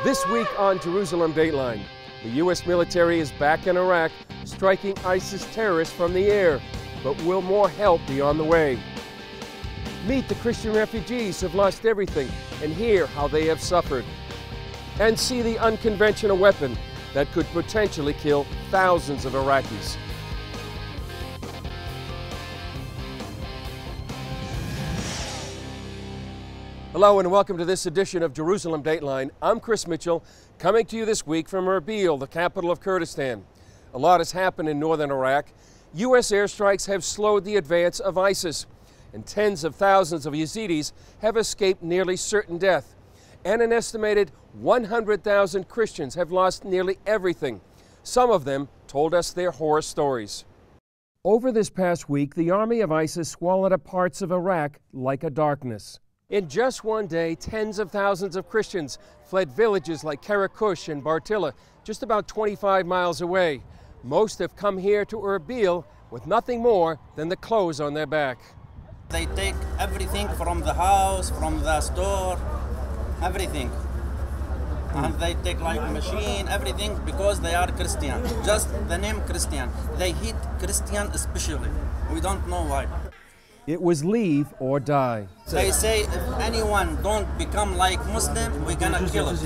This week on Jerusalem Dateline, the U.S. military is back in Iraq, striking ISIS terrorists from the air. But will more help be on the way? Meet the Christian refugees who have lost everything and hear how they have suffered. And see the unconventional weapon that could potentially kill thousands of Iraqis. Hello and welcome to this edition of Jerusalem Dateline. I'm Chris Mitchell, coming to you this week from Erbil, the capital of Kurdistan. A lot has happened in northern Iraq. U.S. airstrikes have slowed the advance of ISIS, and tens of thousands of Yazidis have escaped nearly certain death. And an estimated 100,000 Christians have lost nearly everything. Some of them told us their horror stories. Over this past week, the army of ISIS swallowed up parts of Iraq like a darkness. In just one day, tens of thousands of Christians fled villages like Karakush and Bartilla, just about 25 miles away. Most have come here to Erbil with nothing more than the clothes on their back. They take everything from the house, from the store, everything. And they take like machine, everything, because they are Christian. Just the name Christian. They hate Christian especially. We don't know why. It was leave or die. They say if anyone don't become like Muslim, we're gonna kill it.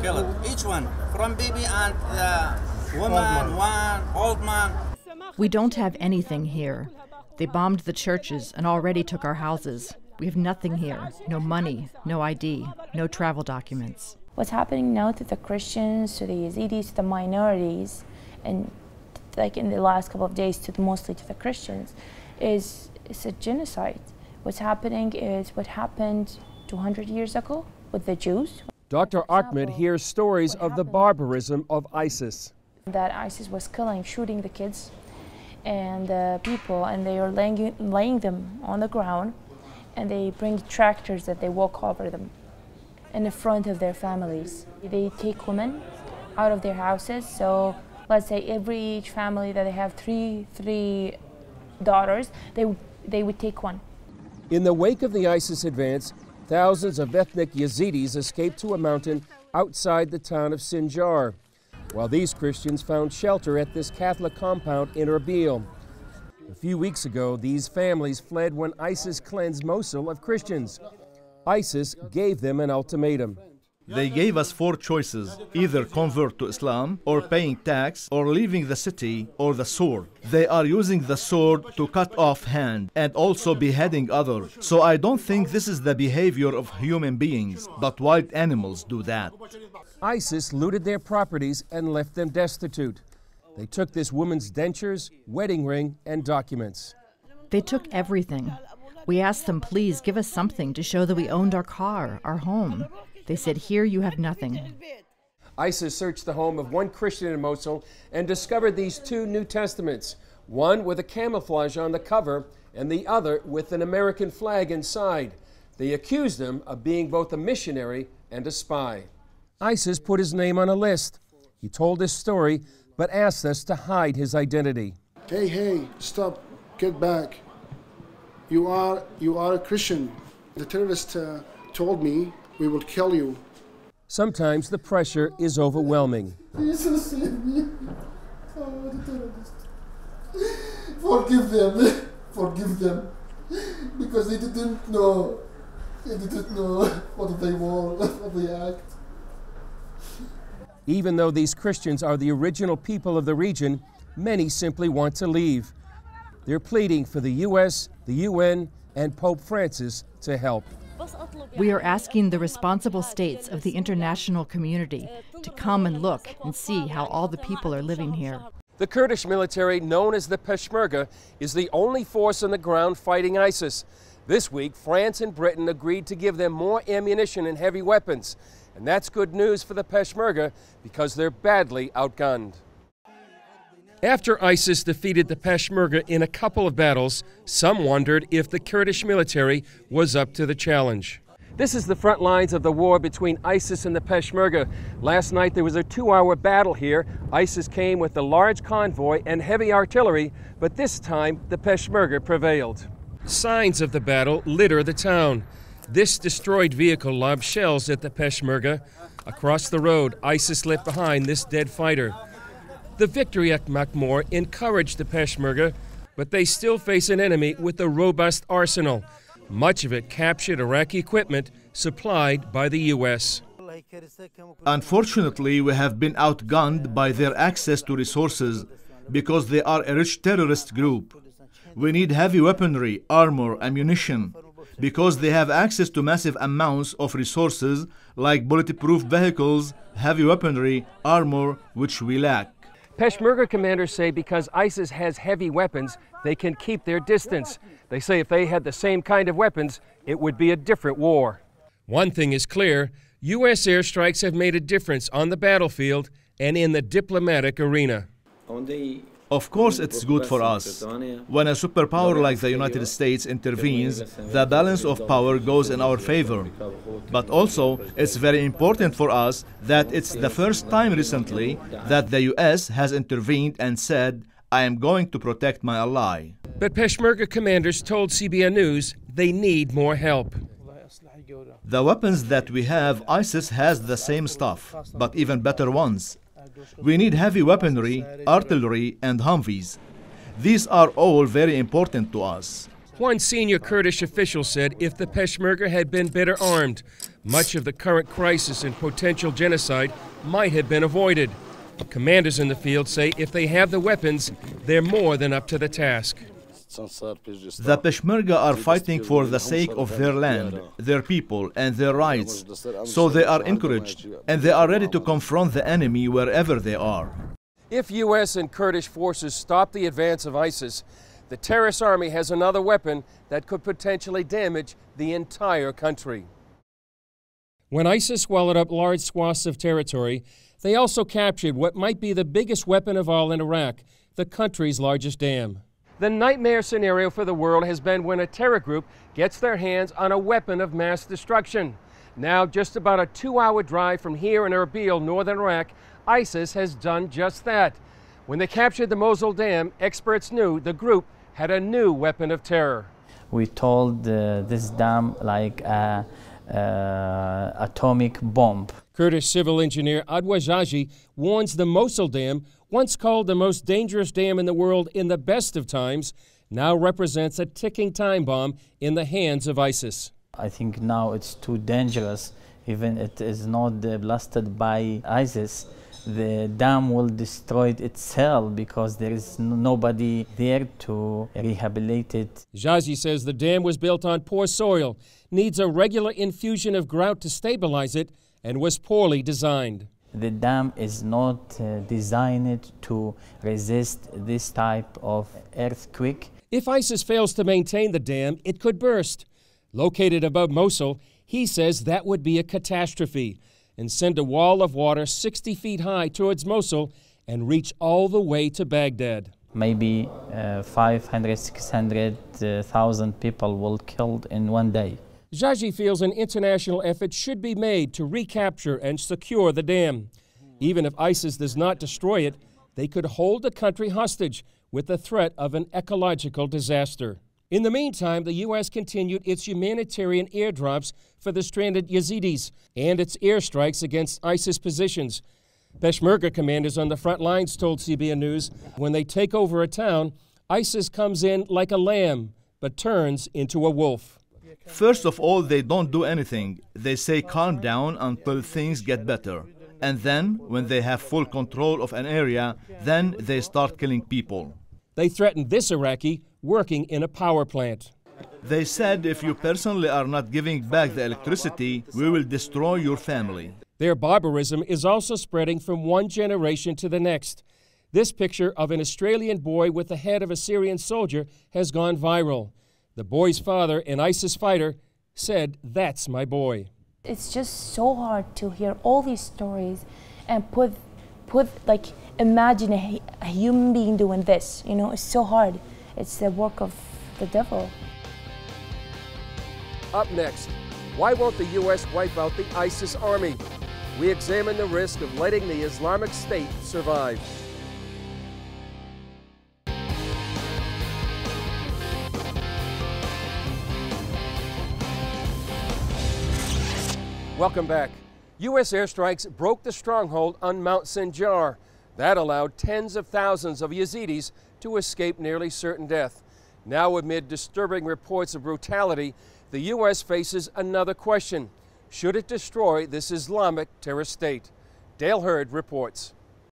Kill it. Each one, from baby and woman, one, old man. We don't have anything here. They bombed the churches and already took our houses. We have nothing here. No money, no ID, no travel documents. What's happening now to the Christians, to the Yazidis, to the minorities, and like in the last couple of days, mostly to the Christians, is a genocide. What's happening is what happened 200 years ago with the Jews. Dr. Ahmed hears stories of the barbarism of ISIS. That ISIS was killing, shooting the kids and the people, and they are laying them on the ground, and they bring tractors that they walk over them in the front of their families. They take women out of their houses. So let's say each family that they have three daughters, they would take one. In the wake of the ISIS advance, thousands of ethnic Yazidis escaped to a mountain outside the town of Sinjar, while these Christians found shelter at this Catholic compound in Erbil. A few weeks ago, these families fled when ISIS cleansed Mosul of Christians. ISIS gave them an ultimatum. They gave us four choices: either convert to Islam, or paying tax, or leaving the city, or the sword. They are using the sword to cut off hand and also beheading others. So I don't think this is the behavior of human beings, but wild animals do that. ISIS looted their properties and left them destitute. They took this woman's dentures, wedding ring, and documents. They took everything. We asked them, please give us something to show that we owned our car, our home. They said, here you have nothing. ISIS searched the home of one Christian in Mosul and discovered these two New Testaments, one with a camouflage on the cover and the other with an American flag inside. They accused him of being both a missionary and a spy. ISIS put his name on a list. He told his story, but asked us to hide his identity. Hey, stop, get back. You are a Christian. The terrorist told me we will kill you. Sometimes the pressure is overwhelming. Jesus, save me. Oh, the terrorist. Forgive them. Because they didn't know. What they want, what they act. Even though these Christians are the original people of the region, many simply want to leave. They're pleading for the U.S., the UN, and Pope Francis to help. We are asking the responsible states of the international community to come and look and see how all the people are living here. The Kurdish military, known as the Peshmerga, is the only force on the ground fighting ISIS. This week, France and Britain agreed to give them more ammunition and heavy weapons. And that's good news for the Peshmerga because they're badly outgunned. After ISIS defeated the Peshmerga in a couple of battles, some wondered if the Kurdish military was up to the challenge. This is the front lines of the war between ISIS and the Peshmerga. Last night there was a 2-hour battle here. ISIS came with a large convoy and heavy artillery, but this time the Peshmerga prevailed. Signs of the battle litter the town. This destroyed vehicle lobbed shells at the Peshmerga. Across the road, ISIS left behind this dead fighter. The victory at Makmur encouraged the Peshmerga, but they still face an enemy with a robust arsenal, much of it captured Iraqi equipment supplied by the U.S. Unfortunately, we have been outgunned by their access to resources because they are a rich terrorist group. We need heavy weaponry, armor, ammunition, because they have access to massive amounts of resources like bulletproof vehicles, heavy weaponry, armor, which we lack. Peshmerga commanders say because ISIS has heavy weapons, they can keep their distance. They say if they had the same kind of weapons, it would be a different war. One thing is clear, U.S. airstrikes have made a difference on the battlefield and in the diplomatic arena. Of course, it's good for us. When a superpower like the United States intervenes, the balance of power goes in our favor. But also, it's very important for us that it's the first time recently that the U.S. has intervened and said, I am going to protect my ally. But Peshmerga commanders told CBN News they need more help. The weapons that we have, ISIS has the same stuff, but even better ones. We need heavy weaponry, artillery, and Humvees. These are all very important to us. One senior Kurdish official said if the Peshmerga had been better armed, much of the current crisis and potential genocide might have been avoided. Commanders in the field say if they have the weapons, they're more than up to the task. The Peshmerga are fighting for the sake of their land, their people, and their rights. So they are encouraged, and they are ready to confront the enemy wherever they are. If U.S. and Kurdish forces stop the advance of ISIS, the terrorist army has another weapon that could potentially damage the entire country. When ISIS swallowed up large swaths of territory, they also captured what might be the biggest weapon of all in Iraq, the country's largest dam. The nightmare scenario for the world has been when a terror group gets their hands on a weapon of mass destruction. Now, just about a 2-hour drive from here in Erbil, northern Iraq, ISIS has done just that. When they captured the Mosul Dam, experts knew the group had a new weapon of terror. We told this dam like an atomic bomb. Kurdish civil engineer Adwa Jaji warns the Mosul Dam, once called the most dangerous dam in the world in the best of times, now represents a ticking time bomb in the hands of ISIS. I think now it's too dangerous. Even it is not blasted by ISIS, the dam will destroy itself because there is nobody there to rehabilitate it. Jaji says the dam was built on poor soil, needs a regular infusion of grout to stabilize it, and was poorly designed. The dam is not designed to resist this type of earthquake. If ISIS fails to maintain the dam, it could burst. Located above Mosul, he says that would be a catastrophe and send a wall of water 60 feet high towards Mosul and reach all the way to Baghdad. Maybe 500, 600,000 people will killed in one day. Jaji feels an international effort should be made to recapture and secure the dam. Even if ISIS does not destroy it, they could hold the country hostage with the threat of an ecological disaster. In the meantime, the U.S. continued its humanitarian airdrops for the stranded Yazidis and its airstrikes against ISIS positions. Peshmerga commanders on the front lines told CBN News when they take over a town, ISIS comes in like a lamb but turns into a wolf. First of all, they don't do anything. They say calm down until things get better. And then, when they have full control of an area, then they start killing people. They threatened this Iraqi working in a power plant. They said if you personally are not giving back the electricity, we will destroy your family. Their barbarism is also spreading from one generation to the next. This picture of an Australian boy with the head of a Syrian soldier has gone viral. The boy's father, an ISIS fighter, said, "That's my boy." It's just so hard to hear all these stories and imagine a human being doing this. You know, it's so hard. It's the work of the devil. Up next, why won't the U.S. wipe out the ISIS army? We examine the risk of letting the Islamic State survive. Welcome back. U.S. airstrikes broke the stronghold on Mount Sinjar. That allowed tens of thousands of Yazidis to escape nearly certain death. Now, amid disturbing reports of brutality, the U.S. faces another question. Should it destroy this Islamic terrorist state? Dale Hurd reports.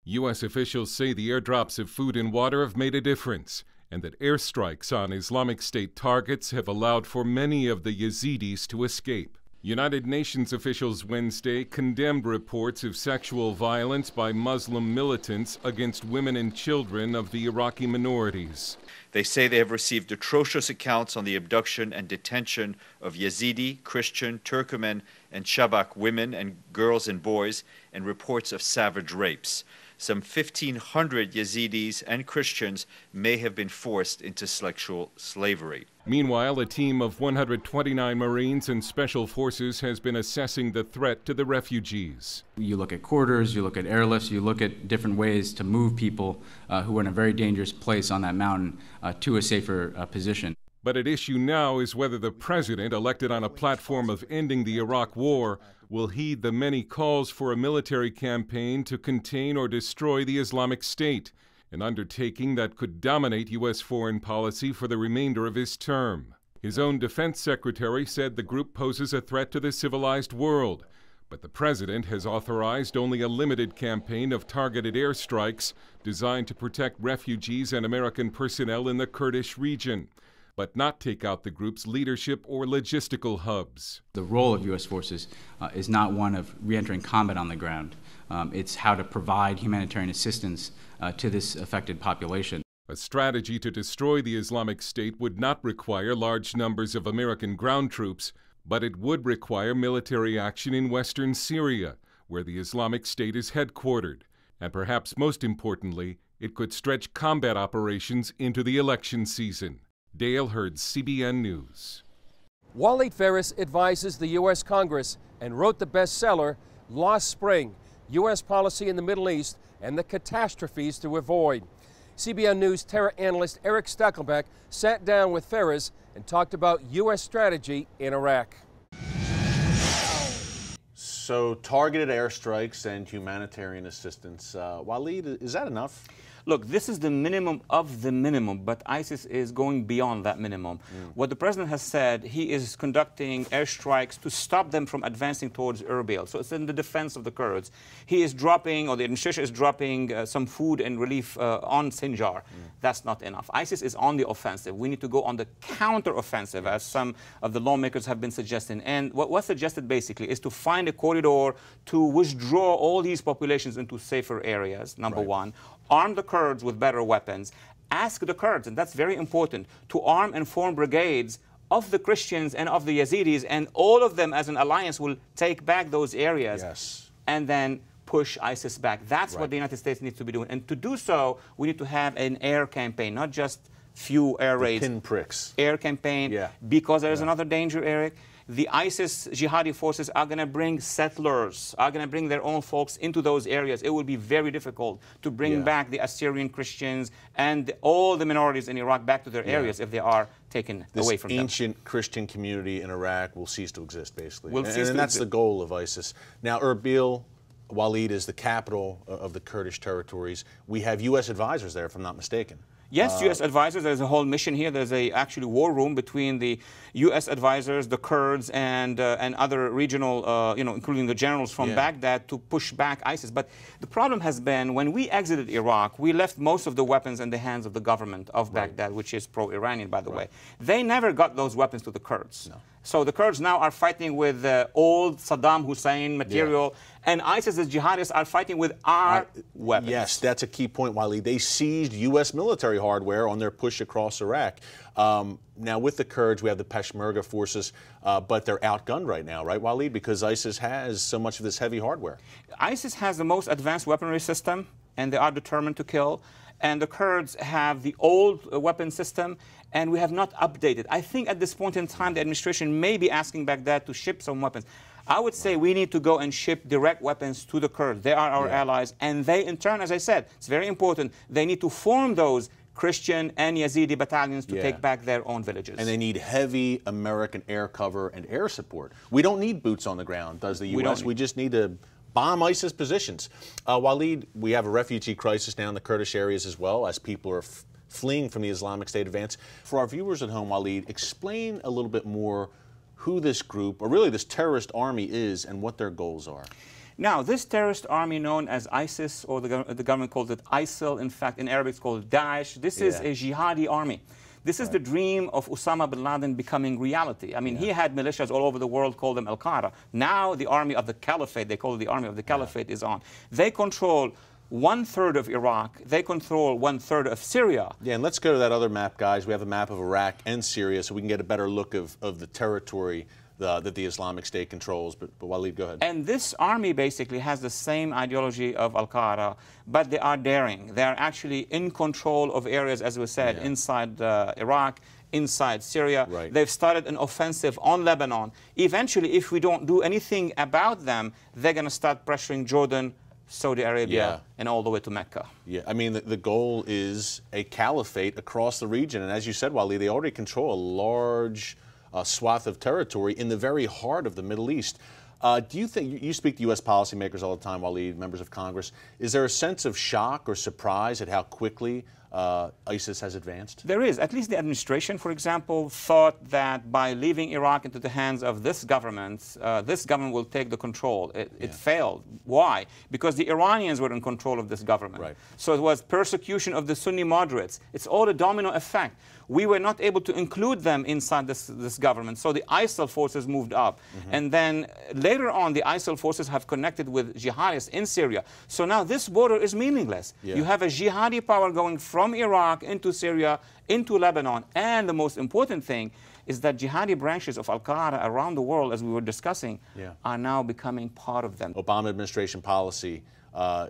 U.S. officials say the airdrops of food and water have made a difference, and that airstrikes on Islamic State targets have allowed for many of the Yazidis to escape. United Nations officials Wednesday condemned reports of sexual violence by Muslim militants against women and children of the Iraqi minorities. They say they have received atrocious accounts on the abduction and detention of Yazidi, Christian, Turkmen, and Shabak women and girls and boys, and reports of savage rapes. Some 1,500 Yazidis and Christians may have been forced into sexual slavery. Meanwhile, a team of 129 Marines and Special Forces has been assessing the threat to the refugees. You look at corridors, you look at airlifts, you look at different ways to move people who are in a very dangerous place on that mountain to a safer position. But at issue now is whether the president, elected on a platform of ending the Iraq War, will heed the many calls for a military campaign to contain or destroy the Islamic State, an undertaking that could dominate U.S. foreign policy for the remainder of his term. His own defense secretary said the group poses a threat to the civilized world, but the president has authorized only a limited campaign of targeted airstrikes designed to protect refugees and American personnel in the Kurdish region, but not take out the group's leadership or logistical hubs. The role of U.S. forces is not one of re-entering combat on the ground. It's how to provide humanitarian assistance to this affected population. A strategy to destroy the Islamic State would not require large numbers of American ground troops, but it would require military action in western Syria, where the Islamic State is headquartered. And perhaps most importantly, it could stretch combat operations into the election season. Dale Hurd, CBN News. Waleed Phares advises the U.S. Congress and wrote the bestseller, Lost Spring, U.S. Policy in the Middle East and the Catastrophes to Avoid. CBN News terror analyst Eric Steckelbeck sat down with Phares and talked about U.S. strategy in Iraq. So targeted airstrikes and humanitarian assistance. Waleed, is that enough? Look, this is the minimum of the minimum, but ISIS is going beyond that minimum. What the president has said, he is conducting airstrikes to stop them from advancing towards Erbil. So it's in the defense of the Kurds. He is dropping, or the administration is dropping some food and relief on Sinjar. That's not enough. ISIS is on the offensive. We need to go on the counter-offensive, as some of the lawmakers have been suggesting. And what's suggested basically is to find a corridor to withdraw all these populations into safer areas, number one. Arm the Kurds with better weapons. Ask the Kurds, and that's very important, to arm and form brigades of the Christians and of the Yazidis, and all of them as an alliance will take back those areas and then push ISIS back. That's what the United States needs to be doing. And to do so, we need to have an air campaign, not just few air raids. Pinpricks. Air campaign, because there is another danger, Eric. The ISIS jihadi forces are going to bring settlers, are going to bring their own folks into those areas. It will be very difficult to bring back the Assyrian Christians and all the minorities in Iraq back to their areas if they are taken away from them. This ancient Christian community in Iraq will cease to exist, basically. And that's the goal of ISIS. Now, Erbil, Waleed, is the capital of the Kurdish territories. We have U.S. advisors there, if I'm not mistaken. Yes, U.S. advisors. There's a whole mission here. There's a actually war room between the U.S. advisors, the Kurds, and other regional, including the generals from Baghdad, to push back ISIS. But the problem has been when we exited Iraq, we left most of the weapons in the hands of the government of Baghdad, which is pro-Iranian, by the way. They never got those weapons to the Kurds. So the Kurds now are fighting with old Saddam Hussein material, and ISIS's jihadists are fighting with our weapons. Yes, that's a key point, Waleed. They seized U.S. military hardware on their push across Iraq. Now, with the Kurds, we have the Peshmerga forces, but they're outgunned right now, right, Waleed? Because ISIS has so much of this heavy hardware. ISIS has the most advanced weaponry system, and they are determined to kill. And the Kurds have the old weapon system, and we have not updated. I think at this point in time, the administration may be asking Baghdad to ship some weapons. I would say we need to go and ship direct weapons to the Kurds. They are our allies, and they, in turn, as I said, it's very important, they need to form those Christian and Yazidi battalions to take back their own villages. And they need heavy American air cover and air support. We don't need boots on the ground, does the U.S.? We just need to bomb ISIS positions. Waleed, we have a refugee crisis now in the Kurdish areas as well, as people are fleeing from the Islamic State advance. For our viewers at home, Waleed, explain a little bit more who this group, or really this terrorist army is, and what their goals are. Now, this terrorist army known as ISIS, or the government calls it ISIL, in fact, in Arabic it's called Daesh, this is a jihadi army. This is the dream of Osama bin Laden becoming reality. I mean, he had militias all over the world, called them Al-Qaeda. Now the army of the caliphate, they call it the army of the caliphate, is on. They control 1/3 of Iraq. They control 1/3 of Syria. Yeah, and let's go to that other map, guys. We have a map of Iraq and Syria, so we can get a better look of the territory that the Islamic State controls. But Waleed, go ahead. And this army basically has the same ideology of Al-Qaeda, but they are daring. They are actually in control of areas, as we said, inside Iraq, inside Syria. Right. They've started an offensive on Lebanon. Eventually, if we don't do anything about them, they're going to start pressuring Jordan, Saudi Arabia, and all the way to Mecca. Yeah, I mean, the goal is a caliphate across the region. And as you said, Waleed, they already control a large swath of territory in the very heart of the Middle East. Do you think, you speak to U.S. policymakers all the time, Waleed, members of Congress, is there a sense of shock or surprise at how quickly ISIS has advanced? There is. At least the administration, for example, thought that by leaving Iraq into the hands of this government will take the control. It failed. Why? Because the Iranians were in control of this government. Right. So it was persecution of the Sunni moderates. It's all a domino effect. We were not able to include them inside this government, so the ISIL forces moved up. And then later on, the ISIL forces have connected with jihadists in Syria. So now this border is meaningless. You have a jihadi power going from Iraq into Syria, into Lebanon, and the most important thing is that jihadi branches of Al-Qaeda around the world, as we were discussing, are now becoming part of them. Obama administration policy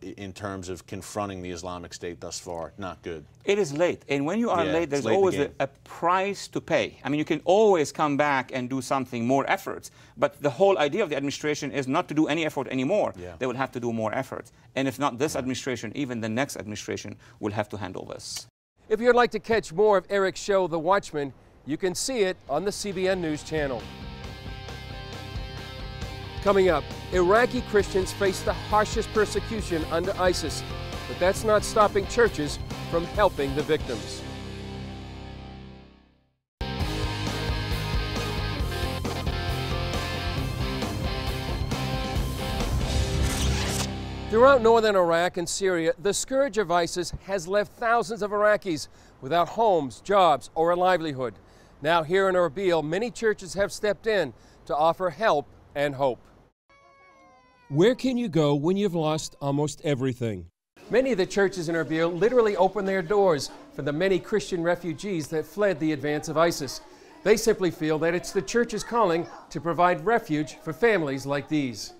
in terms of confronting the Islamic State thus far, not good. It is late, and when you are late, there's always a price to pay. I mean, you can always come back and do something, more efforts, but the whole idea of the administration is not to do any effort anymore. They will have to do more efforts. And if not this administration, even the next administration will have to handle this. If you'd like to catch more of Eric's show, The Watchman, you can see it on the CBN News Channel. Coming up, Iraqi Christians face the harshest persecution under ISIS, but that's not stopping churches from helping the victims. Throughout northern Iraq and Syria, the scourge of ISIS has left thousands of Iraqis without homes, jobs, or a livelihood. Now here in Erbil, many churches have stepped in to offer help and hope. Where can you go when you've lost almost everything? Many of the churches in Erbil literally open their doors for the many Christian refugees that fled the advance of ISIS. They simply feel that it's the church's calling to provide refuge for families like these.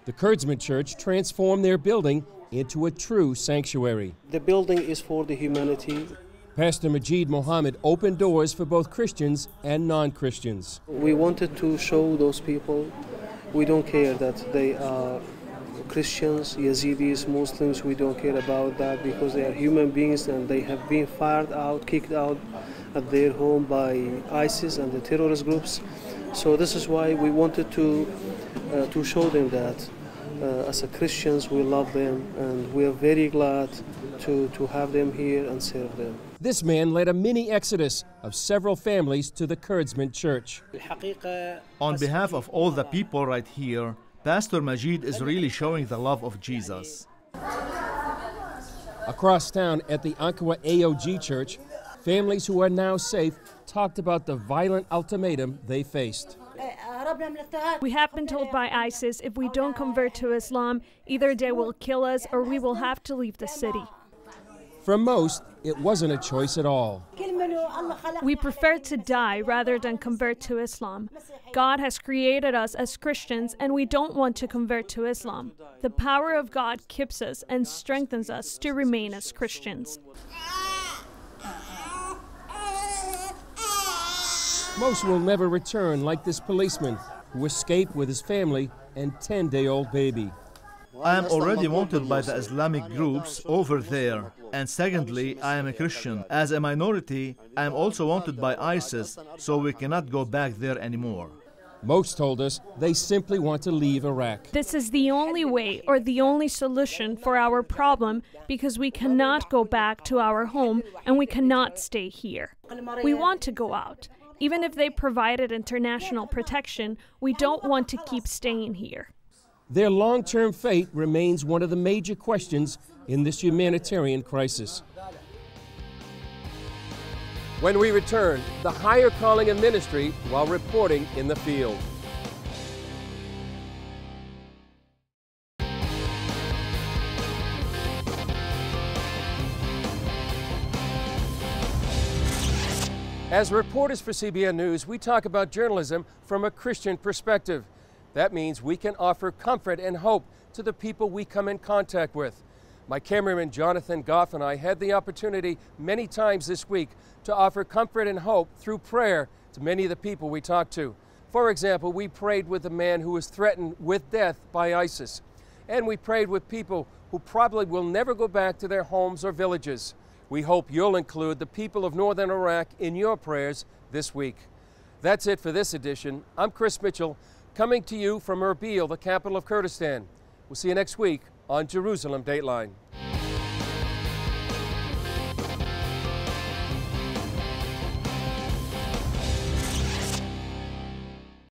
The Kurdsman Church transformed their building into a true sanctuary. The building is for the humanity. Pastor Majid Mohammed opened doors for both Christians and non-Christians. We wanted to show those people we don't care that they are Christians, Yazidis, Muslims. We don't care about that because they are human beings and they have been fired out, kicked out at their home by ISIS and the terrorist groups. So this is why we wanted to show them that as a Christians we love them and we are very glad to have them here and serve them. This man led a mini exodus of several families to the Kurdsman Church. On behalf of all the people right here, Pastor Majid is really showing the love of Jesus. Across town at the Ankara AOG Church, families who are now safe talked about the violent ultimatum they faced. We have been told by ISIS if we don't convert to Islam, either they will kill us or we will have to leave the city. For most, it wasn't a choice at all. We prefer to die rather than convert to Islam. God has created us as Christians and we don't want to convert to Islam. The power of God keeps us and strengthens us to remain as Christians. Most will never return like this policeman who escaped with his family and 10-day-old baby. I am already wanted by the Islamic groups over there. And secondly, I am a Christian. As a minority, I am also wanted by ISIS, so we cannot go back there anymore. Most told us they simply want to leave Iraq. This is the only way or the only solution for our problem because we cannot go back to our home and we cannot stay here. We want to go out. Even if they provided international protection, we don't want to keep staying here. Their long-term fate remains one of the major questions in this humanitarian crisis. When we return, the higher calling of ministry while reporting in the field. As reporters for CBN News, we talk about journalism from a Christian perspective. That means we can offer comfort and hope to the people we come in contact with. My cameraman Jonathan Goff and I had the opportunity many times this week to offer comfort and hope through prayer to many of the people we talked to. For example, we prayed with a man who was threatened with death by ISIS. And we prayed with people who probably will never go back to their homes or villages. We hope you'll include the people of northern Iraq in your prayers this week. That's it for this edition. I'm Chris Mitchell, coming to you from Erbil, the capital of Kurdistan. We'll see you next week on Jerusalem Dateline.